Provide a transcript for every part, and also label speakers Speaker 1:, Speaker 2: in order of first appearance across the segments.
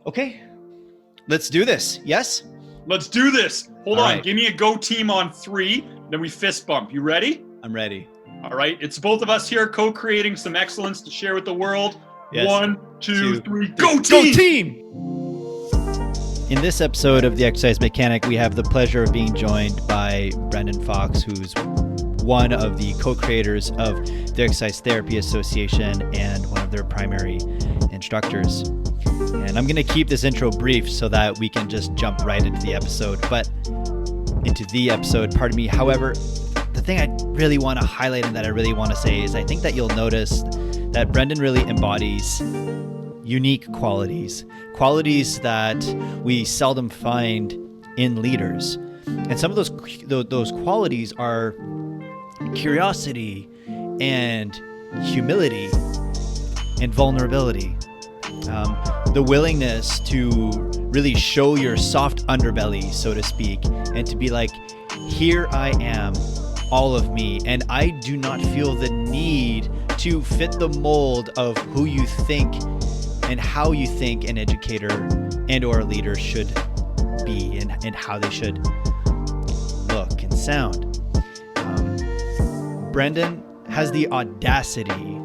Speaker 1: Okay, let's do this. Yes?
Speaker 2: Let's do this. Hold
Speaker 1: All
Speaker 2: on.
Speaker 1: right.
Speaker 2: Give me a go team on 3. Then we fist bump. You ready?
Speaker 1: I'm ready.
Speaker 2: All right. It's both of us here co-creating some excellence to share with the world.
Speaker 1: Yes.
Speaker 2: 1, 2, 3. Go team!
Speaker 1: Go team! In this episode of The Exercise Mechanic, we have the pleasure of being joined by Brendan Fox, who's one of the co-creators of the Exercise Therapy Association and one of their primary instructors. And I'm going to keep this intro brief so that we can just jump right into the episode. Pardon me. However, the thing I really want to highlight and that I really want to say is I think that you'll notice that Brendan really embodies unique qualities that we seldom find in leaders. And some of those qualities are curiosity and humility and vulnerability. The willingness to really show your soft underbelly, so to speak, and to be like, here I am, all of me, and I do not feel the need to fit the mold of who you think and how you think an educator and or a leader should be and how they should look and sound. Brendan has the audacity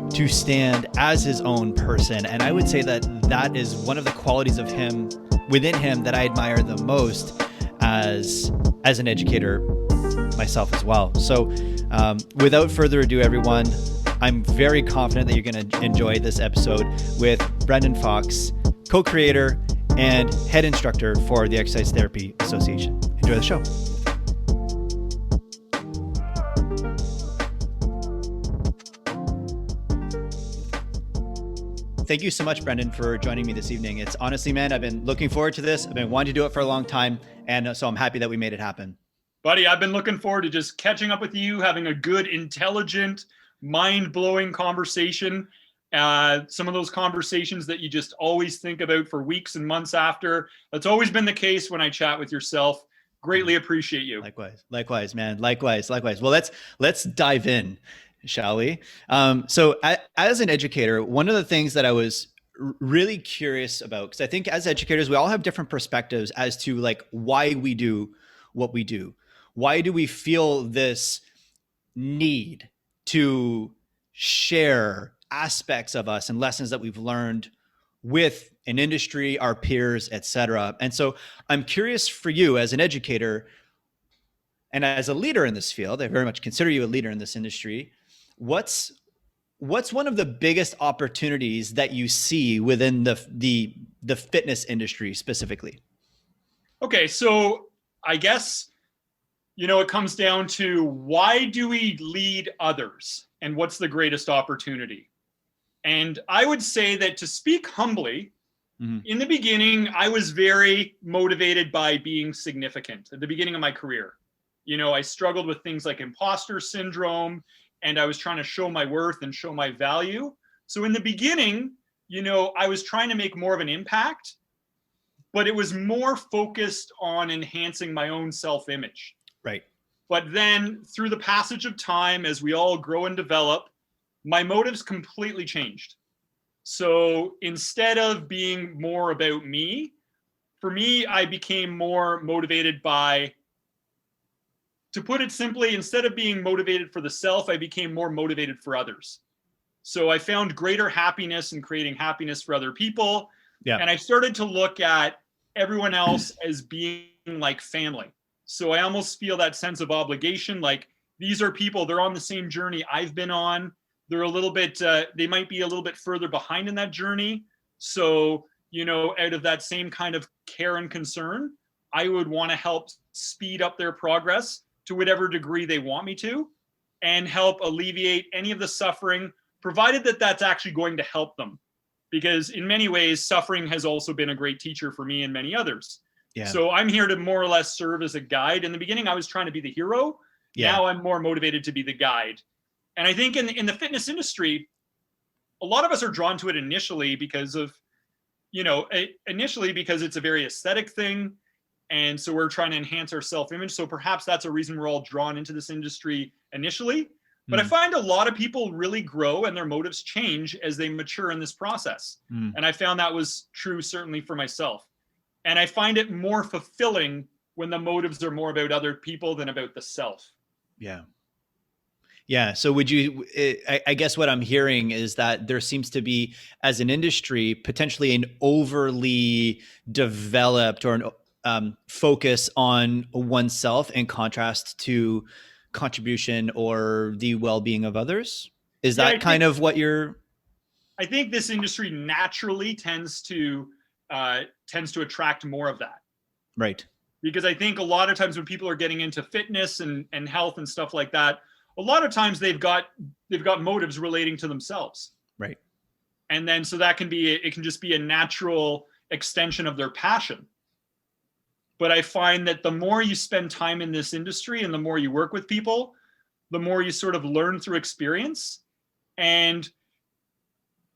Speaker 1: to stand as his own person. And I would say that is one of the qualities of him within him that I admire the most as an educator myself as well. So without further ado, everyone, I'm very confident that you're going to enjoy this episode with Brendan Fox, co-creator and head instructor for the Exercise Therapy Association. Enjoy the show. Thank you so much, Brendan, for joining me this evening. It's honestly, man, I've been looking forward to this. I've been wanting to do it for a long time. And so I'm happy that we made it happen.
Speaker 2: Buddy, I've been looking forward to just catching up with you, having a good, intelligent, mind-blowing conversation. Some of those conversations that you just always think about for weeks and months after. That's always been the case when I chat with yourself. Greatly appreciate you.
Speaker 1: Likewise, man. Likewise. Well, let's dive in, shall we? So as an educator, one of the things that I was really curious about, because I think as educators, we all have different perspectives as to like why we do what we do. Why do we feel this need to share aspects of us and lessons that we've learned with an industry, our peers, etc. And so I'm curious for you as an educator and as a leader in this field, I very much consider you a leader in this industry. What's one of the biggest opportunities that you see within the fitness industry specifically?
Speaker 2: Okay, so I guess, it comes down to why do we lead others and what's the greatest opportunity? And I would say that to speak humbly, in the beginning, I was very motivated by being significant at the beginning of my career. I struggled with things like imposter syndrome, and I was trying to show my worth and show my value. So in the beginning, I was trying to make more of an impact, but it was more focused on enhancing my own self-image.
Speaker 1: Right.
Speaker 2: But then through the passage of time, as we all grow and develop, my motives completely changed. So instead of being more about me, for me, I became more motivated by, to put it simply, instead of being motivated for the self, I became more motivated for others. So I found greater happiness in creating happiness for other people. Yeah. And I started to look at everyone else as being like family. So I almost feel that sense of obligation, like these are people, they're on the same journey I've been on. They're a little bit, they might be a little bit further behind in that journey. So, out of that same kind of care and concern, I would want to help speed up their progress to whatever degree they want me to, and help alleviate any of the suffering, provided that that's actually going to help them. Because in many ways, suffering has also been a great teacher for me and many others. Yeah. So I'm here to more or less serve as a guide. In the beginning, I was trying to be the hero. Yeah. Now I'm more motivated to be the guide. And I think in the fitness industry, a lot of us are drawn to it initially because of, because it's a very aesthetic thing. And so we're trying to enhance our self-image. So perhaps that's a reason we're all drawn into this industry initially. But I find a lot of people really grow and their motives change as they mature in this process. And I found that was true certainly for myself. And I find it more fulfilling when the motives are more about other people than about the self.
Speaker 1: Yeah. Yeah. So I guess what I'm hearing is that there seems to be, as an industry, potentially an overly developed or an focus on oneself in contrast to contribution or the well-being of others. Is that kind of what you're?
Speaker 2: I think this industry naturally tends to attract more of that.
Speaker 1: Right.
Speaker 2: Because I think a lot of times when people are getting into fitness and health and stuff like that, a lot of times they've got motives relating to themselves.
Speaker 1: Right.
Speaker 2: And then so that can just be a natural extension of their passion. But I find that the more you spend time in this industry and the more you work with people, the more you sort of learn through experience. And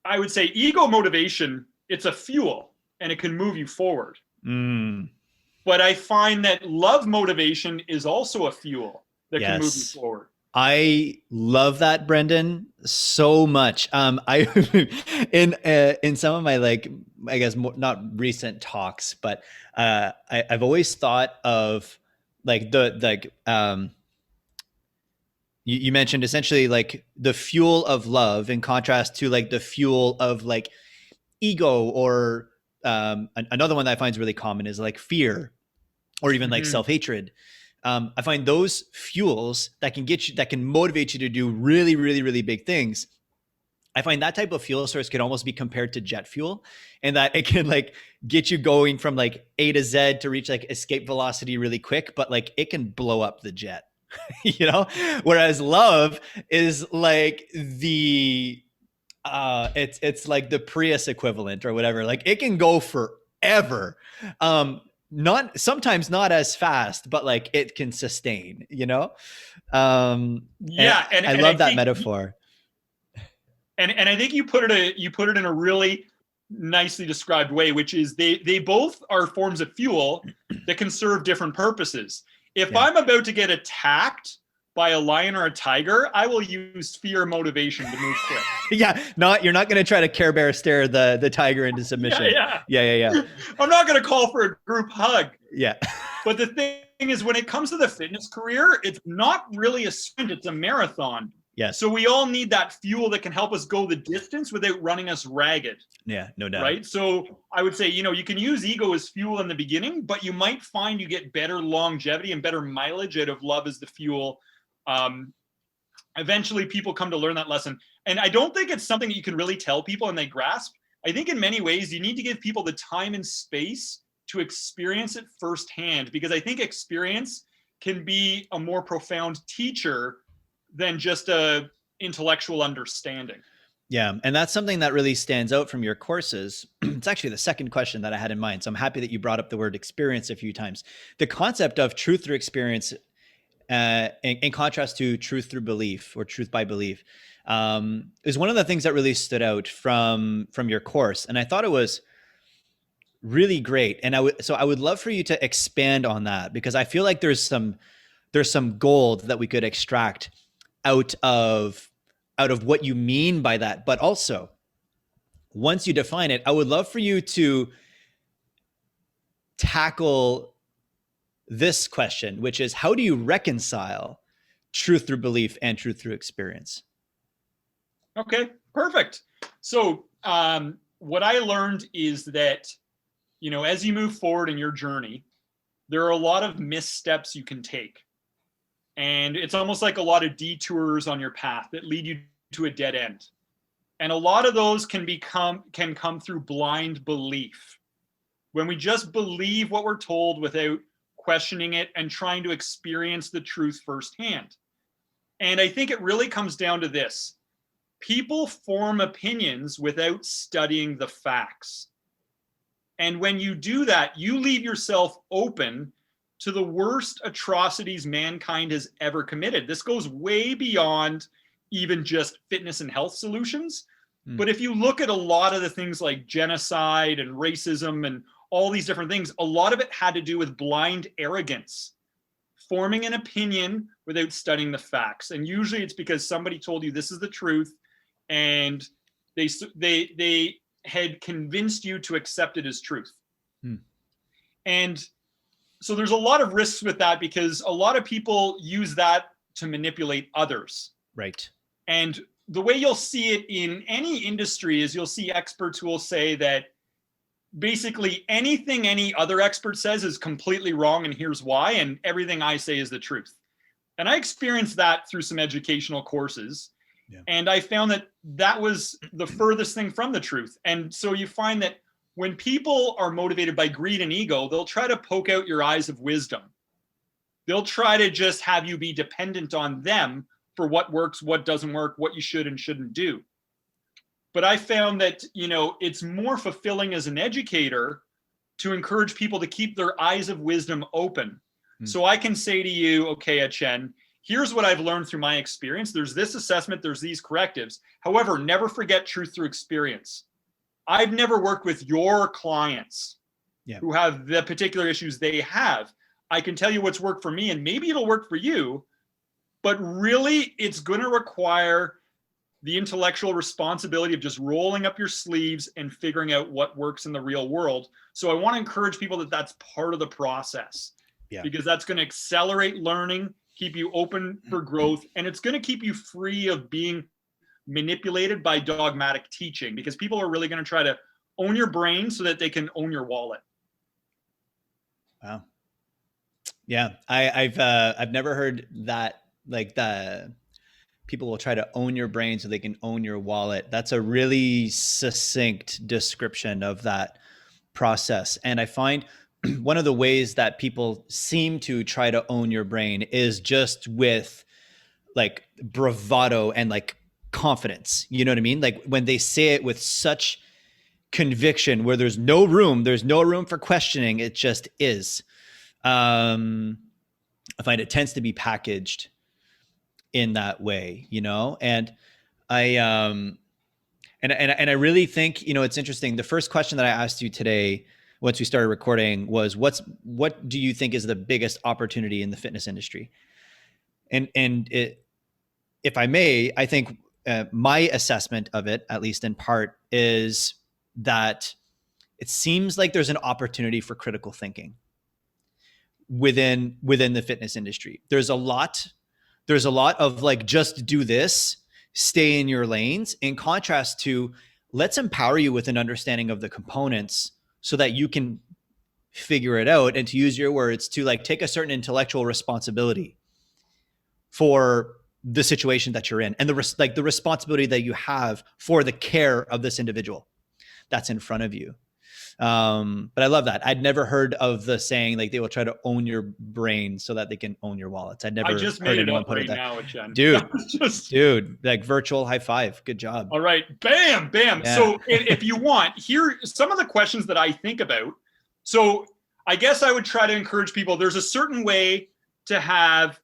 Speaker 2: I would say ego motivation, it's a fuel and it can move you forward. But I find that love motivation is also a fuel that can move you forward.
Speaker 1: I love that, Brendan, so much. I in some of my, like, I guess not recent talks, but I've always thought of like you mentioned essentially like the fuel of love in contrast to like the fuel of like ego, or another one that I find is really common is like fear, or even like self-hatred. I find those fuels that can motivate you to do really, really, really big things. I find that type of fuel source can almost be compared to jet fuel, and that it can like get you going from like A to Z to reach like escape velocity really quick, but like it can blow up the jet, Whereas love is like it's like the Prius equivalent or whatever. Like it can go forever. Sometimes not as fast, but like it can sustain, And I love that metaphor.
Speaker 2: And I think you put it in a really nicely described way, which is they both are forms of fuel that can serve different purposes. If I'm about to get attacked by a lion or a tiger, I will use fear motivation to move quick.
Speaker 1: You're not going to try to Care Bear stare the tiger into submission. Yeah.
Speaker 2: I'm not going to call for a group hug.
Speaker 1: Yeah.
Speaker 2: But the thing is, when it comes to the fitness career, it's not really a sprint, it's a marathon.
Speaker 1: Yeah.
Speaker 2: So we all need that fuel that can help us go the distance without running us ragged.
Speaker 1: Yeah, no doubt.
Speaker 2: Right. So I would say, you can use ego as fuel in the beginning, but you might find you get better longevity and better mileage out of love as the fuel. Eventually people come to learn that lesson. And I don't think it's something that you can really tell people and they grasp. I think in many ways you need to give people the time and space to experience it firsthand, because I think experience can be a more profound teacher than just a intellectual understanding.
Speaker 1: Yeah. And that's something that really stands out from your courses. It's actually the second question that I had in mind. So I'm happy that you brought up the word experience a few times. The concept of truth through experience, in contrast to truth through belief or truth by belief, is one of the things that really stood out from your course. And I thought it was really great. And I would love for you to expand on that, because I feel like there's some gold that we could extract out of what you mean by that. But also, once you define it, I would love for you to tackle this question, which is, how do you reconcile truth through belief and truth through experience?
Speaker 2: Okay, perfect. So what I learned is that, as you move forward in your journey, there are a lot of missteps you can take. And it's almost like a lot of detours on your path that lead you to a dead end. And a lot of those can come through blind belief. When we just believe what we're told without questioning it and trying to experience the truth firsthand. And I think it really comes down to this. People form opinions without studying the facts. And when you do that, you leave yourself open to the worst atrocities mankind has ever committed. This goes way beyond even just fitness and health solutions. But if you look at a lot of the things like genocide and racism and all these different things, a lot of it had to do with blind arrogance, forming an opinion without studying the facts. And usually it's because somebody told you this is the truth, and they had convinced you to accept it as truth. And so there's a lot of risks with that, because a lot of people use that to manipulate others.
Speaker 1: Right.
Speaker 2: And the way you'll see it in any industry is you'll see experts who will say that basically anything any other expert says is completely wrong, and here's why, and everything I say is the truth. And I experienced that through some educational courses. Yeah. And I found that that was the furthest thing from the truth. And so you find that when people are motivated by greed and ego, they'll try to poke out your eyes of wisdom. They'll try to just have you be dependent on them for what works, what doesn't work, what you should and shouldn't do. But I found that, it's more fulfilling as an educator to encourage people to keep their eyes of wisdom open. So I can say to you, okay, Etienne, here's what I've learned through my experience. There's this assessment, there's these correctives. However, never forget truth through experience. I've never worked with your clients who have the particular issues they have. I can tell you what's worked for me, and maybe it'll work for you, but really it's going to require the intellectual responsibility of just rolling up your sleeves and figuring out what works in the real world. So I want to encourage people that that's part of the process, because that's going to accelerate learning, keep you open for growth, and it's going to keep you free of being manipulated by dogmatic teaching, because people are really going to try to own your brain so that they can own your wallet.
Speaker 1: Wow. Yeah. I've never heard that, like the people will try to own your brain so they can own your wallet. That's a really succinct description of that process. And I find one of the ways that people seem to try to own your brain is just with like bravado and like confidence. You know what I mean? Like when they say it with such conviction, where there's no room for questioning, it just is. I find it tends to be packaged in that way, and I really think, it's interesting. The first question that I asked you today, once we started recording, was what do you think is the biggest opportunity in the fitness industry? And if I may, I think my assessment of it, at least in part, is that it seems like there's an opportunity for critical thinking within the fitness industry. There's a lot of like, just do this, stay in your lanes, in contrast to let's empower you with an understanding of the components so that you can figure it out. And to use your words, to like take a certain intellectual responsibility for the situation that you're in, and the responsibility that you have for the care of this individual that's in front of you. But I love that. I'd never heard of the saying, like, they will try to own your brain so that they can own your wallets. I'd never
Speaker 2: I just
Speaker 1: heard
Speaker 2: made it
Speaker 1: anyone
Speaker 2: up
Speaker 1: put
Speaker 2: right
Speaker 1: it that.
Speaker 2: now, Etienne.
Speaker 1: Dude, like virtual high five. Good job.
Speaker 2: All right. Bam, bam.
Speaker 1: Yeah.
Speaker 2: So if you want, here are some of the questions that I think about. So I guess I would try to encourage people. There's a certain way to have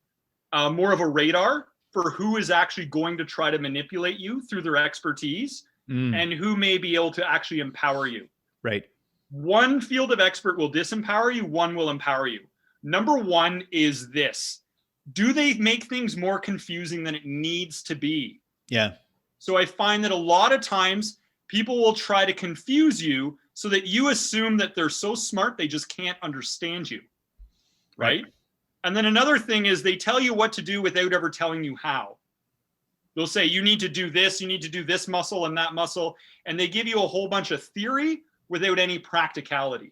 Speaker 2: more of a radar for who is actually going to try to manipulate you through their expertise and who may be able to actually empower you.
Speaker 1: Right.
Speaker 2: One field of expert will disempower you, one will empower you. Number one is this. Do they make things more confusing than it needs to be?
Speaker 1: Yeah.
Speaker 2: So I find that a lot of times people will try to confuse you so that you assume that they're so smart they just can't understand you. Right? And then another thing is they tell you what to do without ever telling you how. They'll say, you need to do this, you need to do this muscle and that muscle. And they give you a whole bunch of theory without any practicality.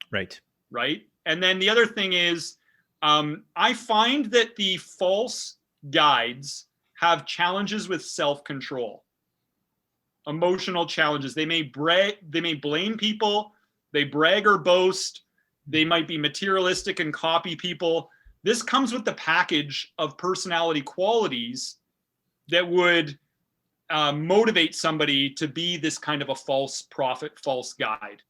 Speaker 1: Right.
Speaker 2: Right. And then the other thing is, I find that the false guides have challenges with self-control, emotional challenges. They may blame people, they brag or boast, they might be materialistic and copy people. This comes with the package of personality qualities that would motivate somebody to be this kind of a false prophet, false guide.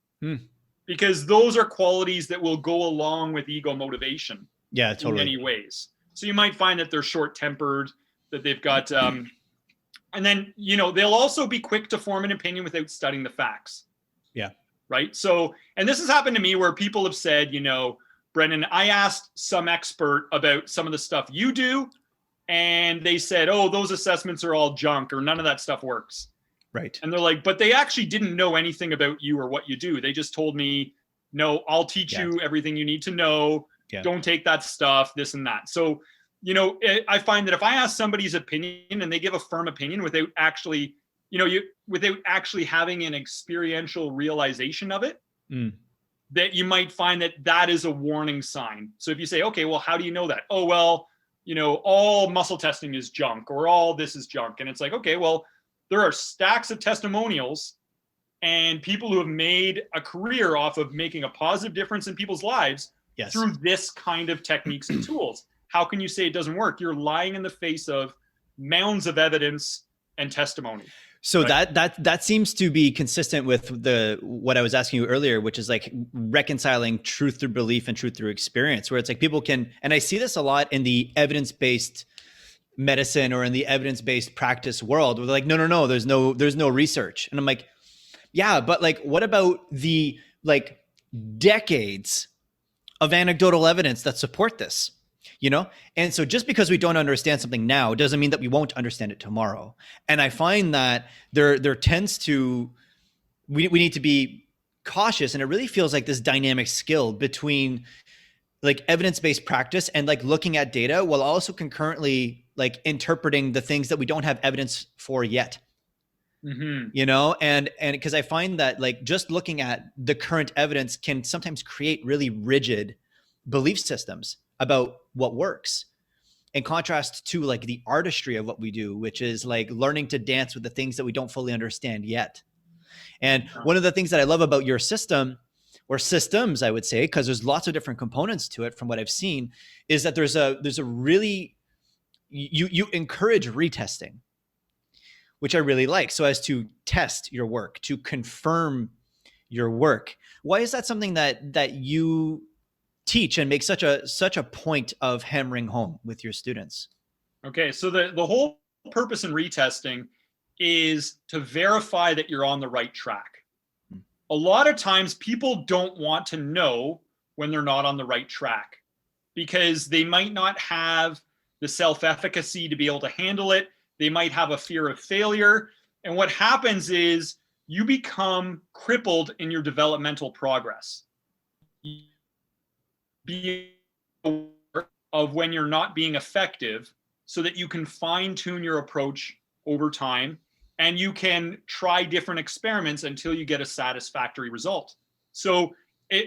Speaker 2: Because those are qualities that will go along with ego motivation.
Speaker 1: Yeah, totally.
Speaker 2: In many ways. So you might find that they're short-tempered, that they've got, and then, they'll also be quick to form an opinion without studying the facts.
Speaker 1: Yeah.
Speaker 2: Right. So, and this has happened to me where people have said, Brendan, I asked some expert about some of the stuff you do, and they said, oh, those assessments are all junk or none of that stuff works.
Speaker 1: Right.
Speaker 2: And they're like, but they actually didn't know anything about you or what you do. They just told me, no, I'll teach you everything you need to know. Don't take that stuff, this and that. So, you know, I find that if I ask somebody's opinion and they give a firm opinion without actually, you know, without actually having an experiential realization of it, that you might find that that is a warning sign. So if you say, okay, well, how do you know that? Oh, well, you know, all muscle testing is junk or all this is junk. And it's like, okay, well, there are stacks of testimonials and people who have made a career off of making a positive difference in people's lives through this kind of techniques and tools. How can you say it doesn't work? You're lying in the face of mounds of evidence and testimony.
Speaker 1: So right? that seems to be consistent with what I was asking you earlier, which is like reconciling truth through belief and truth through experience, where it's like people can, and I see this a lot in the evidence-based medicine or in the evidence-based practice world, where they're like, no, there's no research. And I'm like, yeah, but like, what about the like decades of anecdotal evidence that support this? You know? And so just because we don't understand something now doesn't mean that we won't understand it tomorrow. And I find that there tends to, we need to be cautious. And it really feels like this dynamic skill between like evidence-based practice and like looking at data while also concurrently like interpreting the things that we don't have evidence for yet. You know, and because I find that like just looking at the current evidence can sometimes create really rigid belief systems about what works, in contrast to like the artistry of what we do, which is like learning to dance with the things that we don't fully understand yet. And one of the things that I love about your system, or systems, I would say, because there's lots of different components to it from what I've seen, is that there's a really, you encourage retesting, which I really like, so as to test your work, to confirm your work. Why is that something that you teach and make such a point of hammering home with your students?
Speaker 2: Okay, so the whole purpose in retesting is to verify that you're on the right track. A lot of times people don't want to know when they're not on the right track because they might not have the self-efficacy to be able to handle it. They might have a fear of failure. And what happens is you become crippled in your developmental progress. Be aware of when you're not being effective so that you can fine tune your approach over time and you can try different experiments until you get a satisfactory result. So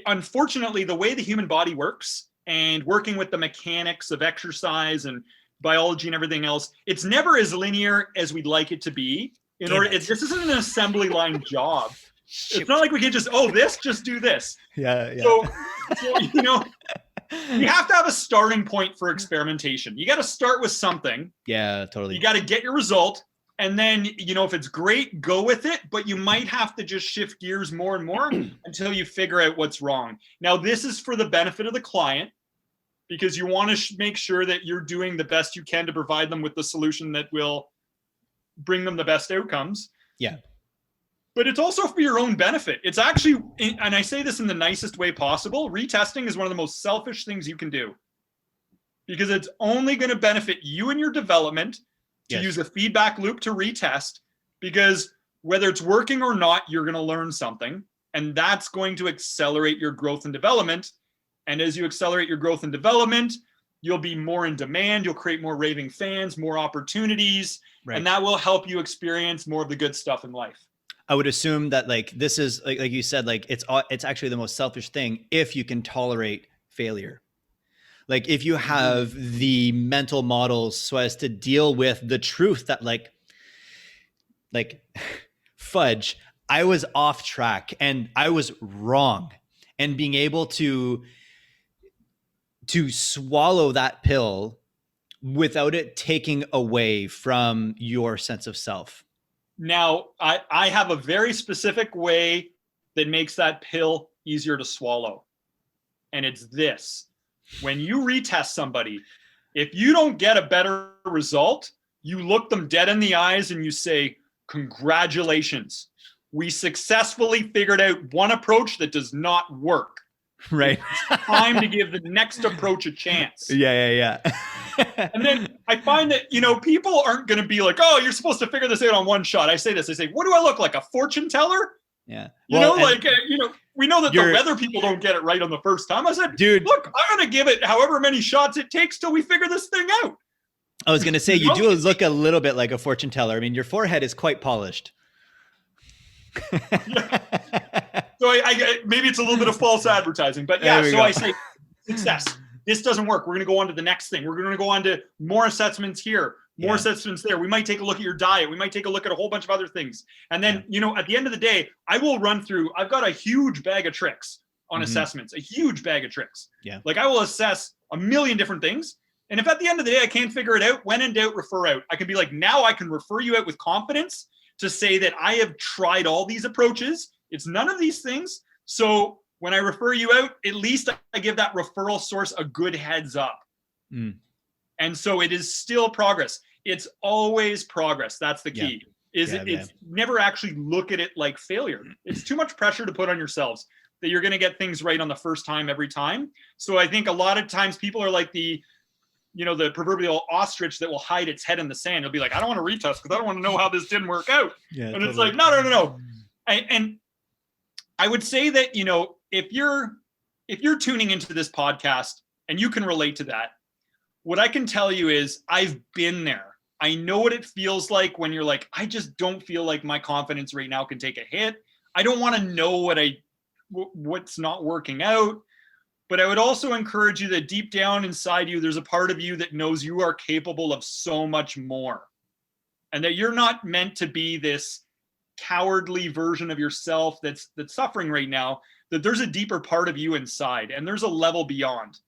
Speaker 2: unfortunately, the way the human body works and working with the mechanics of exercise and biology and everything else, it's never as linear as we'd like it to be. This isn't an assembly line job. Shoot. It's not like we can just, just do this.
Speaker 1: Yeah.
Speaker 2: So you know, you have to have a starting point for experimentation. You got to start with something.
Speaker 1: Yeah, totally.
Speaker 2: You got to get your result. And then, you know, if it's great, go with it. But you might have to just shift gears more and more until you figure out what's wrong. Now, this is for the benefit of the client because you want to make sure that you're doing the best you can to provide them with the solution that will bring them the best outcomes.
Speaker 1: Yeah.
Speaker 2: But it's also for your own benefit. It's actually, and I say this in the nicest way possible, retesting is one of the most selfish things you can do because it's only going to benefit you and your development to use a feedback loop to retest, because whether it's working or not, you're going to learn something, and that's going to accelerate your growth and development. And as you accelerate your growth and development, you'll be more in demand. You'll create more raving fans, more opportunities, and that will help you experience more of the good stuff in life.
Speaker 1: I would assume that like this is like you said, like it's actually the most selfish thing if you can tolerate failure. Like if you have the mental models so as to deal with the truth that like fudge, I was off track and I was wrong, and being able to swallow that pill without it taking away from your sense of self.
Speaker 2: Now, I have a very specific way that makes that pill easier to swallow. And it's this. When you retest somebody, if you don't get a better result, you look them dead in the eyes and you say, congratulations. We successfully figured out one approach that does not work.
Speaker 1: Right.
Speaker 2: It's time to give the next approach a chance.
Speaker 1: Yeah.
Speaker 2: And then I find that, people aren't going to be like, oh, you're supposed to figure this out on one shot. I say, what do I look like? A fortune teller?
Speaker 1: Yeah.
Speaker 2: We know that the weather people don't get it right on the first time. I said,
Speaker 1: dude,
Speaker 2: look, I'm going to give it however many shots it takes till we figure this thing out.
Speaker 1: I was going to say, you do look a little bit like a fortune teller. I mean, your forehead is quite polished.
Speaker 2: Yeah. So I maybe it's a little bit of false advertising, but yeah. So I say, success. This doesn't work. We're going to go on to the next thing. We're going to go on to more assessments here, more assessments there. We might take a look at your diet. We might take a look at a whole bunch of other things. And then, at the end of the day, I will run through, I've got a huge bag of tricks on assessments, a huge bag of tricks.
Speaker 1: Yeah.
Speaker 2: Like I will assess a million different things. And if at the end of the day, I can't figure it out, when in doubt, refer out. I can be like, now I can refer you out with confidence to say that I have tried all these approaches. It's none of these things. So when I refer you out, at least I give that referral source a good heads up. And so it is still progress. It's always progress. That's the key. It's never actually look at it like failure. It's too much pressure to put on yourselves that you're going to get things right on the first time every time. So I think a lot of times people are like the proverbial ostrich that will hide its head in the sand. It'll be like, I don't want to retest because I don't want to know how this didn't work out. Yeah, and totally. It's like, no. And I would say that, if you're tuning into this podcast and you can relate to that, what I can tell you is I've been there. I know what it feels like when you're like, I just don't feel like my confidence right now can take a hit. I don't want to know what's not working out. But I would also encourage you that deep down inside you, there's a part of you that knows you are capable of so much more. And that you're not meant to be this cowardly version of yourself that's suffering right now, that there's a deeper part of you inside and there's a level beyond.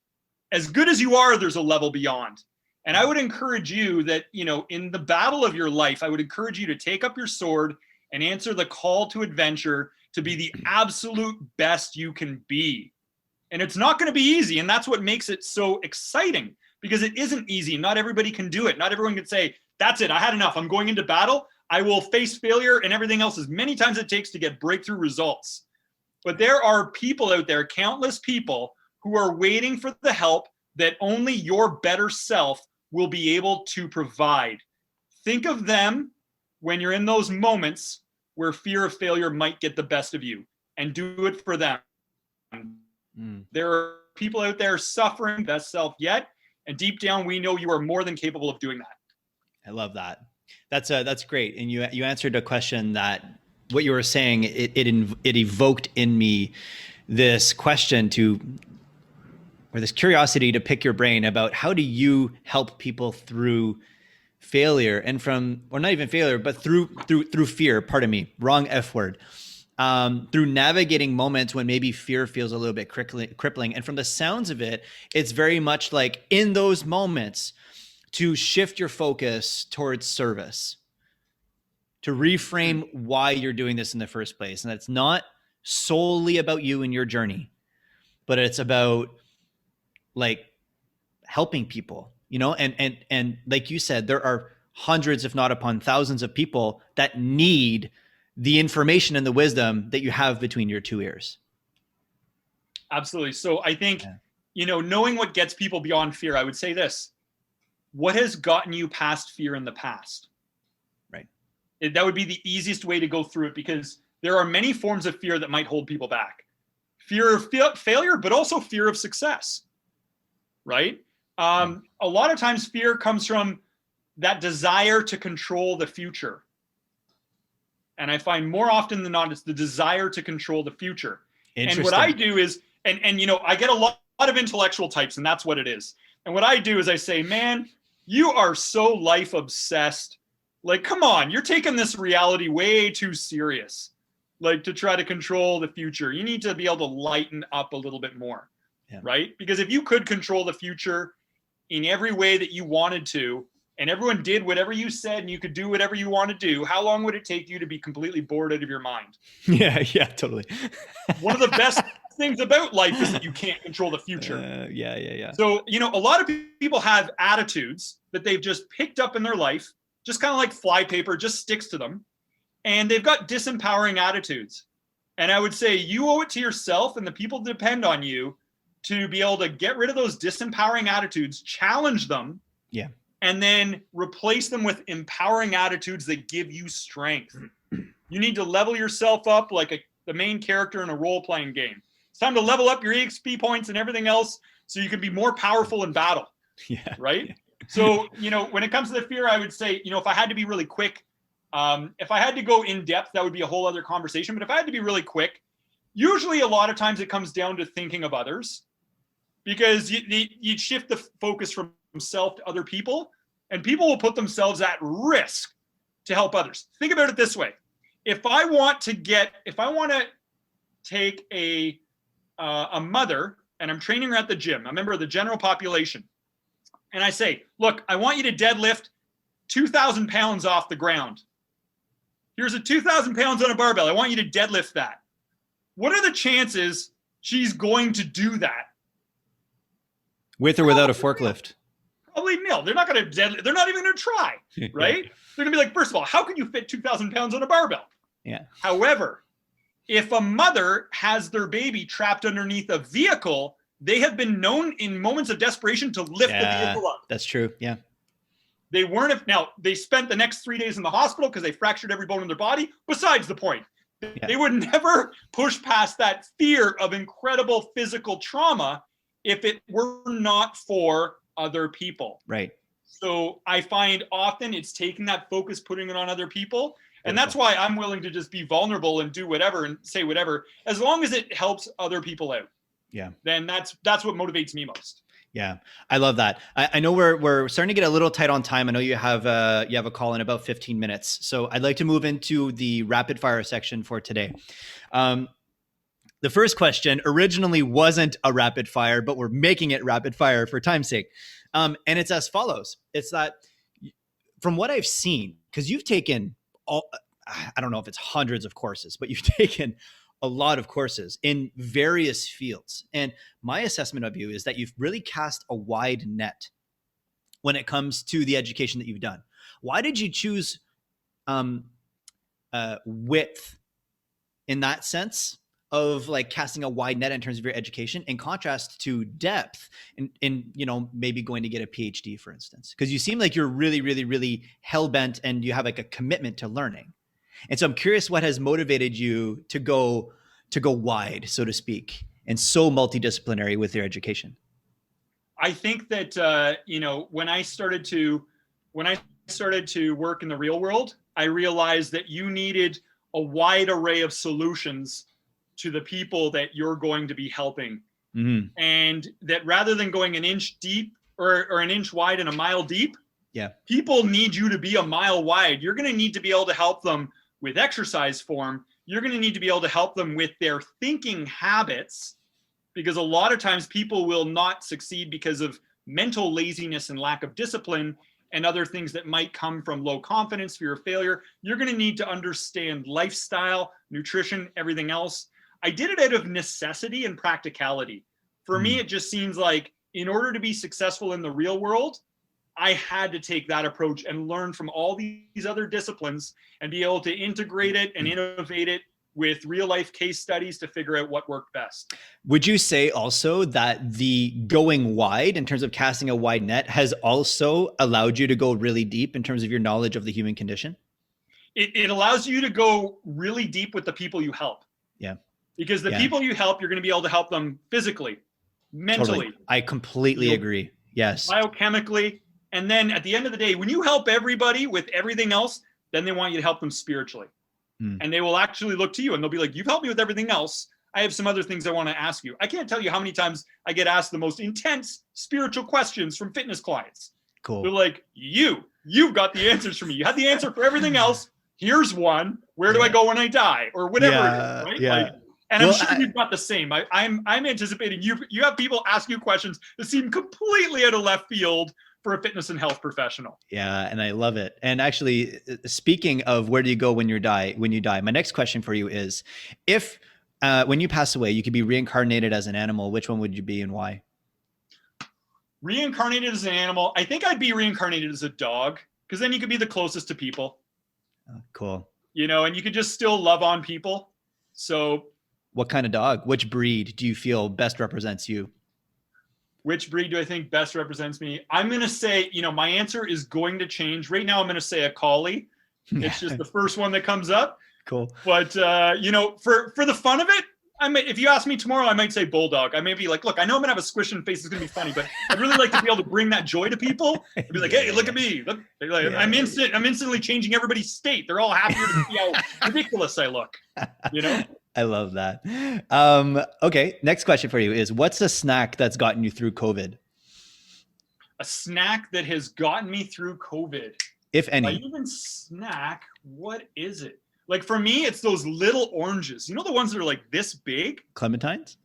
Speaker 2: As good as you are, there's a level beyond. And I would encourage you that, in the battle of your life, I would encourage you to take up your sword and answer the call to adventure to be the absolute best you can be. And it's not going to be easy. And that's what makes it so exciting, because it isn't easy. Not everybody can do it. Not everyone can say, that's it, I had enough. I'm going into battle. I will face failure and everything else as many times as it takes to get breakthrough results. But there are people out there, countless people, who are waiting for the help that only your better self will be able to provide. Think of them when you're in those moments where fear of failure might get the best of you, and do it for them. There are people out there suffering best self yet, and deep down we know you are more than capable of doing that.
Speaker 1: I love that. That's great. And you answered a question that what you were saying, it evoked in me this question or this curiosity to pick your brain about how do you help people through failure and or not even failure, but through fear, pardon me, wrong F word. Through navigating moments when maybe fear feels a little bit crippling. And from the sounds of it, it's very much like in those moments to shift your focus towards service, to reframe why you're doing this in the first place. And it's not solely about you and your journey, but it's about like helping people, and like you said, there are hundreds, if not upon thousands of people that need the information and the wisdom that you have between your two ears.
Speaker 2: Absolutely. So I think, knowing what gets people beyond fear, I would say this: what has gotten you past fear in the past?
Speaker 1: Right.
Speaker 2: That would be the easiest way to go through it, because there are many forms of fear that might hold people back. Fear of failure, but also fear of success, right? A lot of times fear comes from that desire to control the future. And I find more often than not, it's the desire to control the future. And what I do is, and I get a lot of intellectual types, and that's what it is. And what I do is I say, man, you are so life obsessed. Like, come on, you're taking this reality way too serious. Like, to try to control the future, you need to be able to lighten up a little bit more, right? Because if you could control the future in every way that you wanted to, and everyone did whatever you said, and you could do whatever you want to do, how long would it take you to be completely bored out of your mind?
Speaker 1: Yeah, totally.
Speaker 2: One of the best things about life is that you can't control the future.
Speaker 1: Yeah.
Speaker 2: So, a lot of people have attitudes that they've just picked up in their life, just kind of like flypaper, just sticks to them. And they've got disempowering attitudes. And I would say you owe it to yourself and the people that depend on you to be able to get rid of those disempowering attitudes, challenge them,
Speaker 1: Yeah.
Speaker 2: and then replace them with empowering attitudes that give you strength. You need to level yourself up like the main character in a role-playing game. It's time to level up your EXP points and everything else so you can be more powerful in battle.
Speaker 1: Yeah.
Speaker 2: Right?
Speaker 1: Yeah.
Speaker 2: So, when it comes to the fear, I would say, if I had to be really quick, if I had to go in depth, that would be a whole other conversation. But if I had to be really quick, usually a lot of times it comes down to thinking of others, because you shift the focus from self to other people, and people will put themselves at risk to help others. Think about it this way. If I want to take a mother and I'm training her at the gym, a member of the general population, and I say, look, I want you to deadlift 2,000 pounds off the ground. Here's a 2,000 pounds on a barbell. I want you to deadlift that. What are the chances she's going to do that?
Speaker 1: With or without a forklift?
Speaker 2: Probably nil. They're not going to deadlift. They're not even going to try, right? Yeah. They're going to be like, first of all, how can you fit 2,000 pounds on a barbell?
Speaker 1: Yeah.
Speaker 2: However, if a mother has their baby trapped underneath a vehicle, they have been known in moments of desperation to lift the vehicle up.
Speaker 1: That's true. Yeah.
Speaker 2: They weren't. Now, they spent the next 3 days in the hospital because they fractured every bone in their body. Besides the point, they would never push past that fear of incredible physical trauma if it were not for other people.
Speaker 1: Right.
Speaker 2: So I find often it's taking that focus, putting it on other people. And that's why I'm willing to just be vulnerable and do whatever and say whatever, as long as it helps other people out.
Speaker 1: Yeah.
Speaker 2: Then that's what motivates me most.
Speaker 1: Yeah, I love that. I know we're starting to get a little tight on time. I know you have a call in about 15 minutes. So I'd like to move into the rapid fire section for today. The first question originally wasn't a rapid fire, but we're making it rapid fire for time's sake. And it's as follows. It's that from what I've seen, because you've taken I don't know if it's hundreds of courses, but you've taken a lot of courses in various fields. And my assessment of you is that you've really cast a wide net when it comes to the education that you've done. Why did you choose width in that sense of like casting a wide net in terms of your education, in contrast to depth in maybe going to get a PhD, for instance? Because you seem like you're really, really, really hell-bent and you have like a commitment to learning. And so I'm curious what has motivated you to go wide, so to speak, and so multidisciplinary with your education.
Speaker 2: I think that when I started to work in the real world, I realized that you needed a wide array of solutions to the people that you're going to be helping. Mm-hmm. And that rather than going an inch deep or an inch wide and a mile deep, people need you to be a mile wide. You're going to need to be able to help them with exercise form. You're going to need to be able to help them with their thinking habits, because a lot of times people will not succeed because of mental laziness and lack of discipline and other things that might come from low confidence, fear of failure. You're going to need to understand lifestyle, nutrition, everything else. I did it out of necessity and practicality. For me, it just seems like in order to be successful in the real world, I had to take that approach and learn from all these other disciplines and be able to integrate it and innovate it with real life case studies to figure out what worked best. Would
Speaker 1: you say also that the going wide in terms of casting a wide net has also allowed you to go really deep in terms of your knowledge of the human condition?
Speaker 2: It allows you to go really deep with the people you help.
Speaker 1: Yeah.
Speaker 2: Because the people you help, you're going to be able to help them physically, mentally.
Speaker 1: Totally. I completely agree. Yes.
Speaker 2: Biochemically. And then at the end of the day, when you help everybody with everything else, then they want you to help them spiritually. And they will actually look to you and they'll be like, you've helped me with everything else. I have some other things I want to ask you. I can't tell you how many times I get asked the most intense spiritual questions from fitness clients.
Speaker 1: Cool.
Speaker 2: They're like, you've got the answers for me. You had the answer for everything else. Here's one. Where do I go when I die? Or whatever it is, right?
Speaker 1: Yeah.
Speaker 2: I'm sure you've got the same. I'm anticipating you have people ask you questions that seem completely out of left field for a fitness and health professional.
Speaker 1: Yeah, and I love it. And actually, speaking of where do you go when you die, my next question for you is, if when you pass away, you could be reincarnated as an animal, which one would you be and why?
Speaker 2: Reincarnated as an animal, I think I'd be reincarnated as a dog, because then you could be the closest to people.
Speaker 1: Oh, cool.
Speaker 2: And you could just still love on people. So
Speaker 1: What kind of dog? Which breed do you feel best represents you?
Speaker 2: which breed do I think best represents me? I'm going to say, my answer is going to change. Right now, I'm going to say a collie. It's just the first one that comes up.
Speaker 1: Cool.
Speaker 2: But, for the fun of it, if you ask me tomorrow, I might say bulldog. I may be like, look, I know I'm going to have a squishing face. It's going to be funny, but I'd really like to be able to bring that joy to people. I'd be like, hey, look at me. Look. Like, I'm instantly changing everybody's state. They're all happier to see how ridiculous I look,
Speaker 1: I love that. Okay, next question for you is, what's a snack that's gotten you through COVID?
Speaker 2: A snack that has gotten me through COVID.
Speaker 1: If any.
Speaker 2: Even snack, what is it? Like for me, it's those little oranges. You know the ones that are like this big?
Speaker 1: Clementines?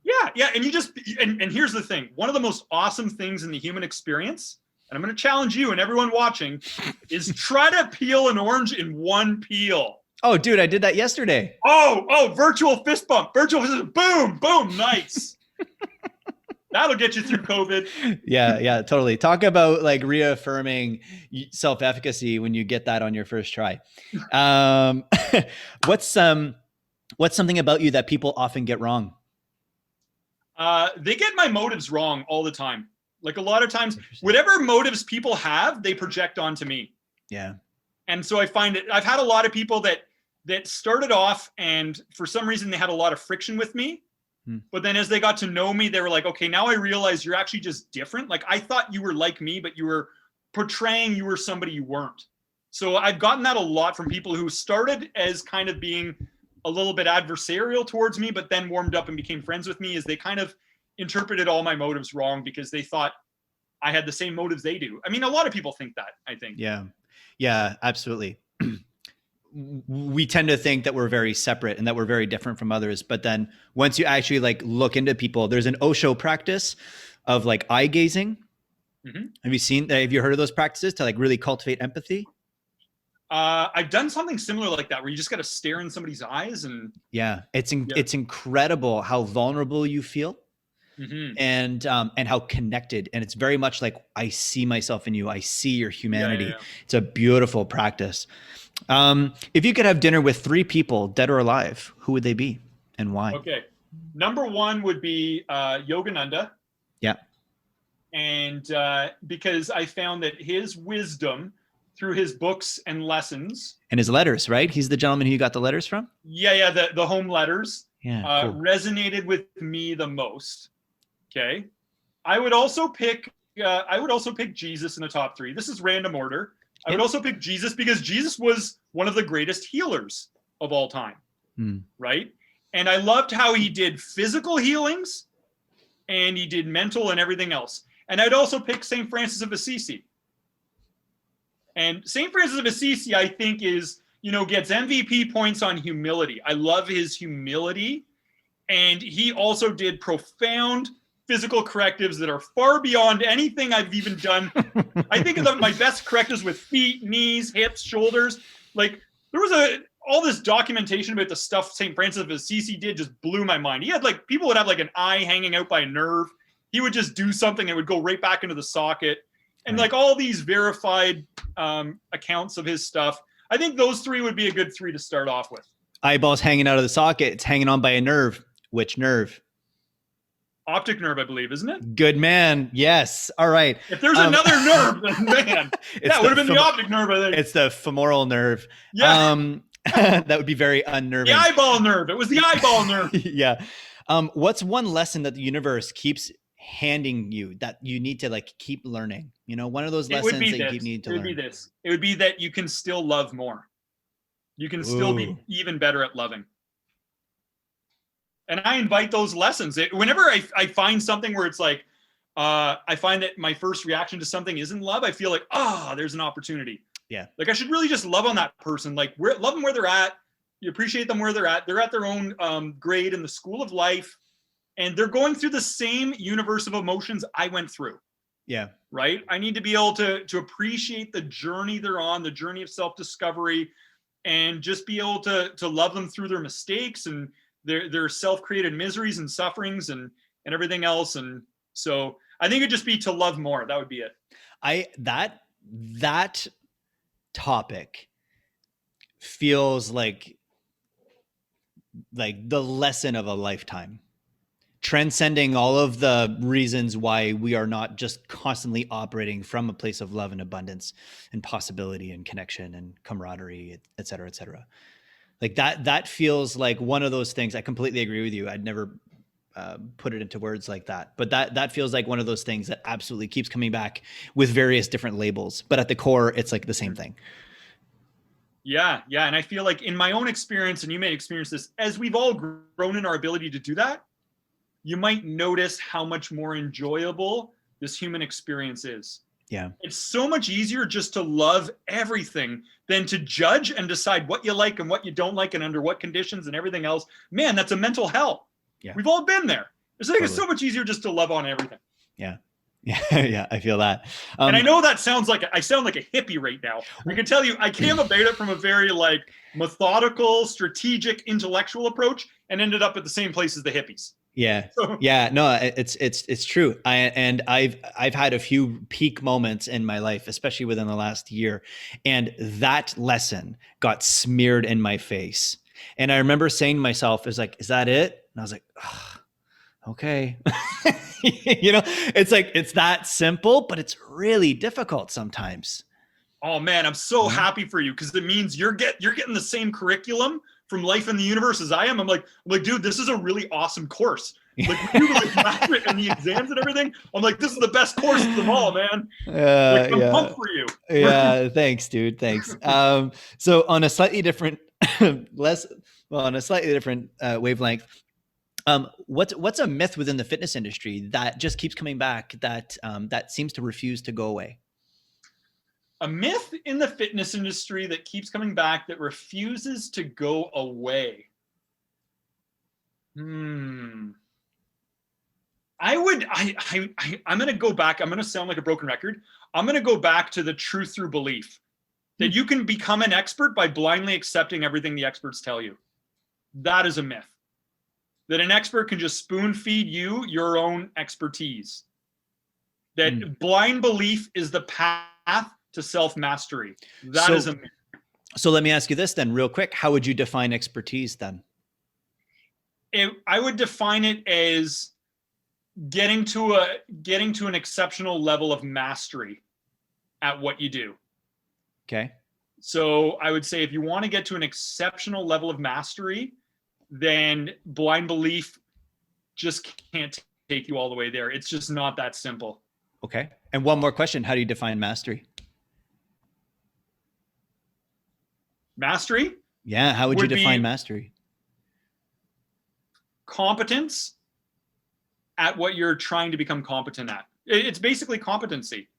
Speaker 2: Yeah. And you just, and here's the thing. One of the most awesome things in the human experience, and I'm going to challenge you and everyone watching, is try to peel an orange in one peel.
Speaker 1: Oh, dude, I did that yesterday.
Speaker 2: Oh, virtual fist bump. Virtual fist bump. Boom, nice. That'll get you through COVID.
Speaker 1: Yeah, totally. Talk about like reaffirming self-efficacy when you get that on your first try. What's something about you that people often get wrong?
Speaker 2: They get my motives wrong all the time. Like a lot of times, whatever motives people have, they project onto me.
Speaker 1: Yeah.
Speaker 2: And so I find it, I've had a lot of people that started off and for some reason they had a lot of friction with me. But then as they got to know me, they were like, okay, now I realize you're actually just different. Like I thought you were like me, but you were portraying you were somebody you weren't. So I've gotten that a lot from people who started as kind of being a little bit adversarial towards me, but then warmed up and became friends with me, as they kind of interpreted all my motives wrong because they thought I had the same motives they do. I mean, a lot of people think that, I think.
Speaker 1: Yeah, absolutely. We tend to think that we're very separate and that we're very different from others. But then once you actually like look into people, there's an Osho practice of like eye gazing. Mm-hmm. Have you heard of those practices to like really cultivate empathy?
Speaker 2: I've done something similar like that where you just got to stare in somebody's eyes and
Speaker 1: it's incredible how vulnerable you feel. Mm-hmm. And how connected, and it's very much like, I see myself in you. I see your humanity. Yeah. It's a beautiful practice. If you could have dinner with 3 people, dead or alive, who would they be and why?
Speaker 2: Okay. Number 1 would be Yogananda.
Speaker 1: Yeah.
Speaker 2: And because I found that his wisdom through his books and lessons.
Speaker 1: And his letters, right? He's the gentleman who you got the letters from?
Speaker 2: Yeah. The home letters
Speaker 1: cool.
Speaker 2: Resonated with me the most. Okay. I would also pick Jesus in the top 3. This is random order. I would also pick Jesus because Jesus was one of the greatest healers of all time, right? And I loved how he did physical healings and he did mental and everything else. And I'd also pick St. Francis of Assisi. And St. Francis of Assisi, I think, gets MVP points on humility. I love his humility. And he also did profound physical correctives that are far beyond anything I've even done. I think of my best correctives with feet, knees, hips, shoulders. Like there was all this documentation about the stuff St. Francis of Assisi did just blew my mind. He had people would have like an eye hanging out by a nerve. He would just do something that would go right back into the socket. And like all these verified accounts of his stuff. I think those 3 would be a good 3 to start off with.
Speaker 1: Eyeballs hanging out of the socket. It's hanging on by a nerve. Which nerve?
Speaker 2: Optic nerve, I believe, isn't it?
Speaker 1: Good man. Yes. All right.
Speaker 2: If there's another nerve, then man, that would have been the optic nerve, I think.
Speaker 1: It's the femoral nerve.
Speaker 2: Yeah.
Speaker 1: That would be very unnerving.
Speaker 2: The eyeball nerve. It was the eyeball nerve.
Speaker 1: Yeah. What's one lesson that the universe keeps handing you that you need to like keep learning? One of those lessons that you need to learn.
Speaker 2: It would be this. It would be that you can still love more. You can still be even better at loving. And I invite those lessons. Whenever I find something where it's like, I find that my first reaction to something isn't love, I feel like, there's an opportunity.
Speaker 1: Yeah.
Speaker 2: Like I should really just love on that person. Like love them where they're at. You appreciate them where they're at. They're at their own grade in the school of life. And they're going through the same universe of emotions I went through.
Speaker 1: Yeah.
Speaker 2: Right? I need to be able to appreciate the journey they're on, the journey of self-discovery, and just be able to love them through their mistakes and their self-created miseries and sufferings and everything else. And so I think it'd just be to love more. That would be it.
Speaker 1: That topic feels like like the lesson of a lifetime, transcending all of the reasons why we are not just constantly operating from a place of love and abundance and possibility and connection and camaraderie, et cetera, et cetera. Like that feels like one of those things. I completely agree with you. I'd never put it into words like that, but that feels like one of those things that absolutely keeps coming back with various different labels, but at the core, it's like the same thing.
Speaker 2: Yeah. And I feel like in my own experience, and you may experience this, as we've all grown in our ability to do that, you might notice how much more enjoyable this human experience is.
Speaker 1: Yeah.
Speaker 2: It's so much easier just to love everything than to judge and decide what you like and what you don't like and under what conditions and everything else. Man, that's a mental hell.
Speaker 1: Yeah.
Speaker 2: We've all been there. It's so much easier just to love on everything.
Speaker 1: Yeah. Yeah, I feel that.
Speaker 2: And I know that I sound like a hippie right now. I can tell you, I came about it from a very like methodical, strategic, intellectual approach, and ended up at the same place as the hippies.
Speaker 1: Yeah. Yeah. No, it's true. I've had a few peak moments in my life, especially within the last year. And that lesson got smeared in my face. And I remember saying to myself, is that it? And I was like, oh, okay. It's like, it's that simple, but it's really difficult sometimes.
Speaker 2: Oh man, I'm so happy for you, because it means you're getting the same curriculum from Life in the Universe as I am. I'm like, dude, this is a really awesome course. Like, you like master it and the exams and everything. I'm like, this is the best course of them all, man. I'm pumped for you.
Speaker 1: Yeah, thanks, dude. Thanks. So on a slightly different, wavelength, what's a myth within the fitness industry that just keeps coming back, that seems to refuse to go away?
Speaker 2: A myth in the fitness industry that keeps coming back, that refuses to go away. I'm going to go back. I'm going to sound like a broken record. I'm going to go back to the truth through belief, that you can become an expert by blindly accepting everything the experts tell you. That is a myth. That an expert can just spoon feed you your own expertise. That blind belief is the path to self-mastery. That is a myth.
Speaker 1: So let me ask you this then real quick. How would you define expertise then?
Speaker 2: I would define it as getting to an exceptional level of mastery at what you do.
Speaker 1: Okay.
Speaker 2: So I would say if you want to get to an exceptional level of mastery, then blind belief just can't take you all the way there. It's just not that simple.
Speaker 1: Okay. And one more question. How do you define mastery?
Speaker 2: Mastery?
Speaker 1: Yeah. How would you define mastery?
Speaker 2: Competence at what you're trying to become competent at. It's basically competency.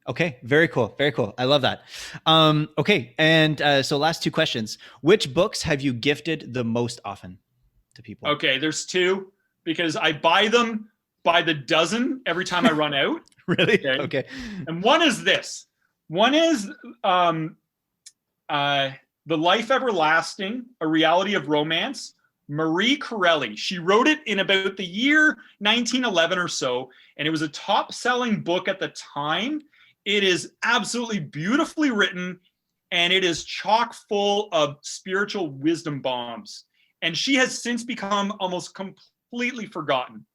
Speaker 1: Okay. Very cool. Very cool. I love that. Okay. And so last two questions. Which books have you gifted the most often to people?
Speaker 2: Okay. There's two, because I buy them by the dozen every time I run out.
Speaker 1: Really? Okay.
Speaker 2: And one is this. One is The Life Everlasting, A Reality of Romance, Marie Corelli. She wrote it in about the year 1911 or so, and it was a top-selling book at the time. It is absolutely beautifully written, and it is chock full of spiritual wisdom bombs. And she has since become almost completely forgotten.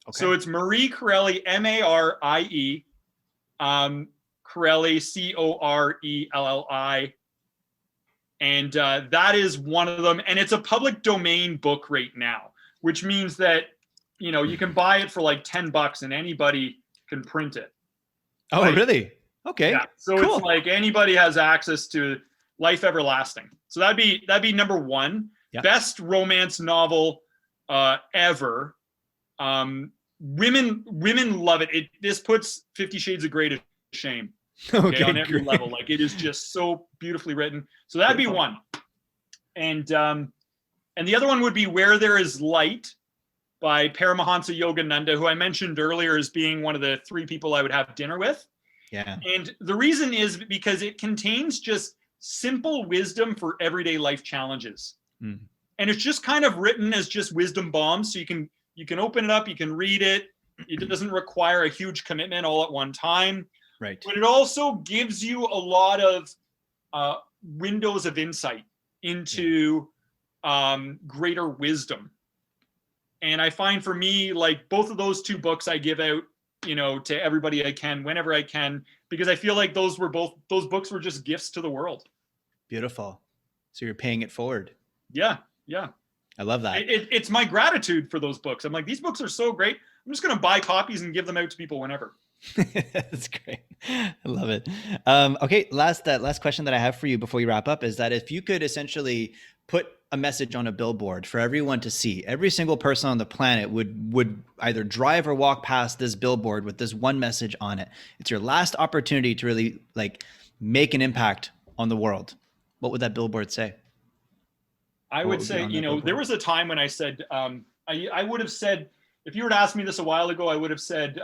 Speaker 2: Okay. So it's Marie Corelli, Marie, Corelli, Corelli. And that is one of them. And it's a public domain book right now, which means that, you can buy it for like $10 and anybody can print it.
Speaker 1: Oh, right? Really? Okay.
Speaker 2: Yeah. So cool. It's like anybody has access to Life Everlasting. So that'd be number one. Yep. Best romance novel ever. Women love it. This puts 50 Shades of Grey to shame. Okay, on every level. Like, it is just so beautifully written. So that'd be one. And the other one would be Where There Is Light by Paramahansa Yogananda, who I mentioned earlier as being one of the 3 people I would have dinner with. Yeah. And the reason is because it contains just simple wisdom for everyday life challenges. And it's just kind of written as just wisdom bombs. So you can open it up, you can read it. It doesn't require a huge commitment all at one time. Right. But it also gives you a lot of windows of insight into greater wisdom. And I find for me, like both of those two books I give out, to everybody I can, whenever I can, because I feel like those books were just gifts to the world.
Speaker 1: Beautiful. So you're paying it forward.
Speaker 2: Yeah. Yeah.
Speaker 1: I love that.
Speaker 2: It's my gratitude for those books. I'm like, these books are so great. I'm just going to buy copies and give them out to people whenever.
Speaker 1: That's great. I love it. Okay. Last question that I have for you before you wrap up is that if you could essentially put a message on a billboard for everyone to see, every single person on the planet would either drive or walk past this billboard with this one message on it. It's your last opportunity to really like make an impact on the world. What would that billboard say?
Speaker 2: I would say, there was a time when I said, I would have said, if you were to ask me this a while ago, I would have said,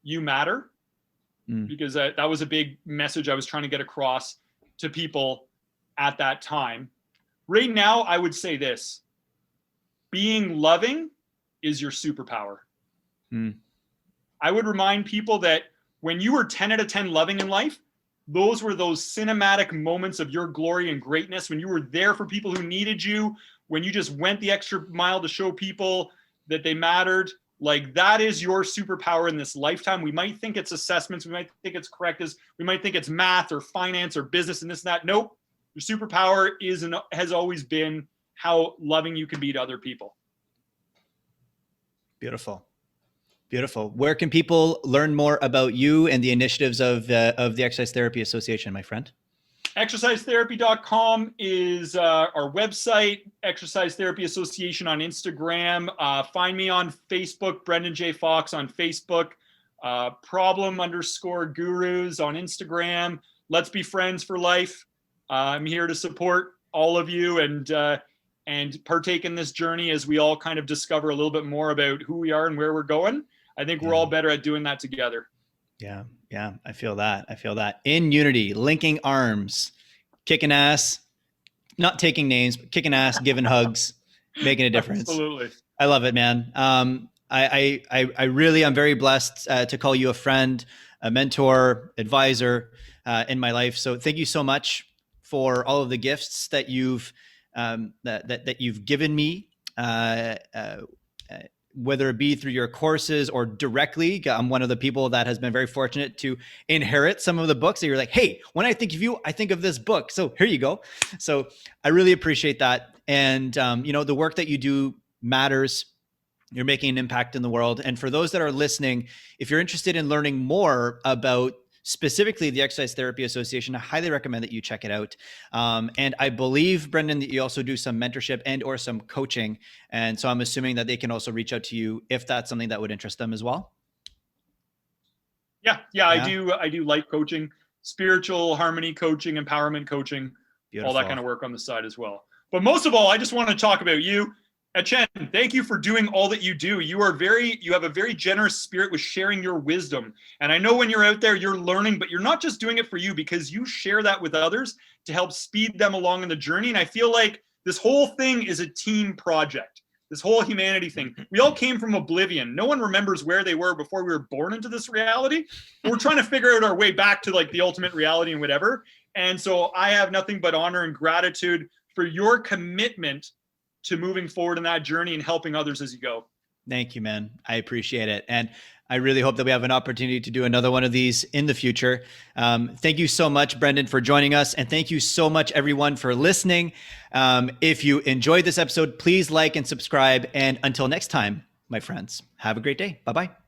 Speaker 2: you matter, because that was a big message I was trying to get across to people at that time. Right now, I would say this: being loving is your superpower. I would remind people that when you were 10 out of 10 loving in life, those were those cinematic moments of your glory and greatness, when you were there for people who needed you, when you just went the extra mile to show people that they mattered. Like, that is your superpower in this lifetime. We might think it's assessments, we might think it's correctives, we might think it's math or finance or business and this and that. Nope. Your superpower is and has always been how loving you can be to other people.
Speaker 1: Beautiful. Beautiful. Where can people learn more about you and the initiatives of the Exercise Therapy Association, my friend?
Speaker 2: Exercisetherapy.com is our website. Exercise Therapy Association on Instagram. Find me on Facebook, Brendan J. Fox on Facebook. Problem_gurus on Instagram. Let's be friends for life. I'm here to support all of you and partake in this journey as we all kind of discover a little bit more about who we are and where we're going. I think we're all better at doing that together.
Speaker 1: Yeah. Yeah. I feel that. In unity, linking arms, kicking ass, not taking names, but kicking ass, giving hugs, making a difference.
Speaker 2: Absolutely.
Speaker 1: I love it, man. I really am very blessed to call you a friend, a mentor, advisor in my life. So thank you so much for all of the gifts that you've that you've given me, whether it be through your courses or directly. I'm one of the people that has been very fortunate to inherit some of the books that you're like, hey, when I think of you, I think of this book. So here you go. So I really appreciate that. And, the work that you do matters. You're making an impact in the world. And for those that are listening, if you're interested in learning more about specifically the Exercise Therapy Association, I highly recommend that you check it out. And I believe, Brendan, that you also do some mentorship and or some coaching. And so I'm assuming that they can also reach out to you if that's something that would interest them as well.
Speaker 2: Yeah. I do life coaching, spiritual harmony coaching, empowerment coaching, all that kind of work on the side as well. But most of all, I just want to talk about you. Etienne, thank you for doing all that you do. You have a very generous spirit with sharing your wisdom. And I know when you're out there, you're learning, but you're not just doing it for you, because you share that with others to help speed them along in the journey. And I feel like this whole thing is a team project, this whole humanity thing. We all came from oblivion. No one remembers where they were before we were born into this reality. We're trying to figure out our way back to like the ultimate reality and whatever. And so I have nothing but honor and gratitude for your commitment to moving forward in that journey and helping others as you go.
Speaker 1: Thank you, man. I appreciate it. And I really hope that we have an opportunity to do another one of these in the future. Thank you so much, Brendan, for joining us. And thank you so much, everyone, for listening. If you enjoyed this episode, please like and subscribe. And until next time, my friends, have a great day. Bye-bye.